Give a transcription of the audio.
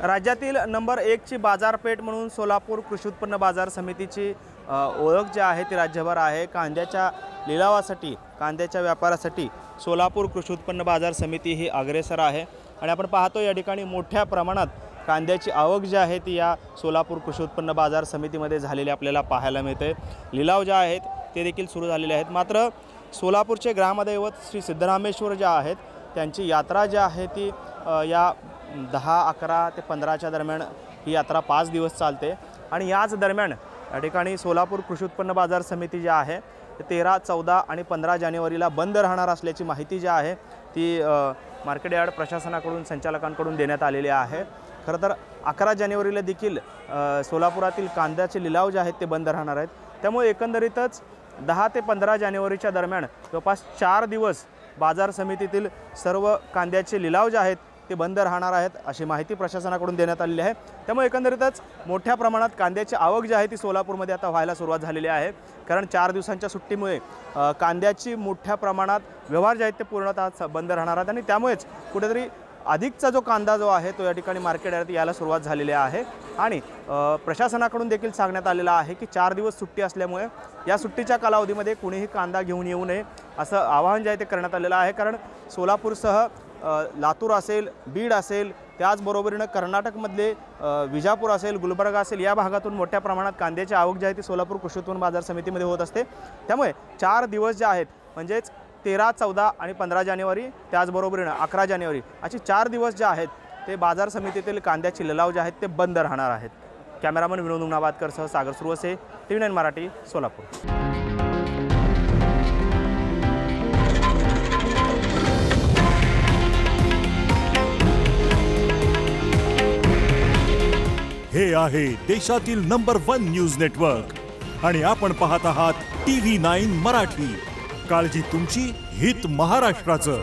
राज्यातील नंबर 1 ची बाजारपेठ म्हणून सोलापूर कृषी उत्पन्न बाजार समितीची ओळख जी आहे ती राज्यभर आहे। कांद्याच्या लिलावासाठी, कांद्याच्या व्यापारासाठी सोलापूर कृषी उत्पन्न बाजार समिती ही अग्रेसर आहे आणि आपण पाहतो या ठिकाणी मोठ्या प्रमाणात कांद्याची आवक जी आहे ती या सोलापूर कृषी उत्पन्न बाजार समितीमध्ये झालेली आपल्याला पाहायला मिळते। लिलाव जे आहेत ते देखील सुरू झालेले आहेत। मात्र सोलापूरचे ग्रामदैवत श्री सिद्धरामेश्वर जे आहेत त्यांची यात्रा जी आहे ती या 10, 11 ते 15च्या दरम्यान ही यात्रा 5 दिवस चालते आणि याच दरम्यान या ठिकाणी सोलापूर कृषी उत्पन्न बाजार समिती जी आहे 13, 14 आणि 15 जानेवारीला बंद राहणार असल्याची माहिती जी आहे ती मार्केट यार्ड प्रशासनाकडून, संचालकांकडून देण्यात आलेली आहे। खरं तर 11 जानेवारीला देखील सोलापुरातील कांद्याचे लिलाव जे आहेत ते बंद राहणार आहेत। त्यामुळे एकंदरीतच 10 ते 15 जानेवारीच्या दरम्यान जवळपास 4 दिवस बाजार समितीतील सर्व कांद्याचे लिलाव जे आहेत ते बंद राहणार आहेत अशी माहिती प्रशासनाकडून देण्यात आलेली आहे। त्यामुळे एकंदरीतच मोठ्या प्रमाणात कांद्याची आवक जी आहे ती सोलापूरमध्ये आता व्हायला सुरुवात झालेली आहे। कारण 4 दिवसांच्या सुट्टीमुळे कांद्याची मोठ्या प्रमाणात व्यवहार जे आहेत ते पूर्णतः बंद राहणार आहेत आणि त्यामुळेच कुठेतरी अधिकचा जो कांदा जो आहे तो या ठिकाणी मार्केट यार्डात यायला सुरुवात झालेली आहे आणि प्रशासनाकडून देखील सांगण्यात आलेलं आहे की 4 दिवस सुट्टी असल्यामुळे या सुट्टीच्या कालावधीमध्ये कुणीही कांदा घेऊन येऊ नये असं आवाहन जे आहे ते करण्यात आलेलं आहे। कारण सोलापूरसह लातूर असेल, बीड असेल, त्याचबरोबरीनं कर्नाटकमधले विजापूर असेल, गुलबर्गा असेल या भागातून मोठ्या प्रमाणात कांद्याची आवक जी आहे ती सोलापूर कृषी उत्पन्न बाजार समितीमध्ये होत असते। त्यामुळे 4 दिवस जे आहेत म्हणजेच 13, 14 आणि 15 जानेवारी त्याचबरोबरीनं 11 जानेवारी अशी 4 दिवस जे आहेत ते बाजार समितीतील कांद्याचे लिलाव जे आहेत ते बंद राहणार आहेत। कॅमेरामन विनोद उमनाबादकरसह सागर सुरवसे, TV9 मराठी, सोलापूर। हे आहे देशातील नंबर 1 न्यूज नेटवर्क आणि आपण पाहत आहात TV9 मराठी। काळजी तुमची, हित महाराष्ट्राचं।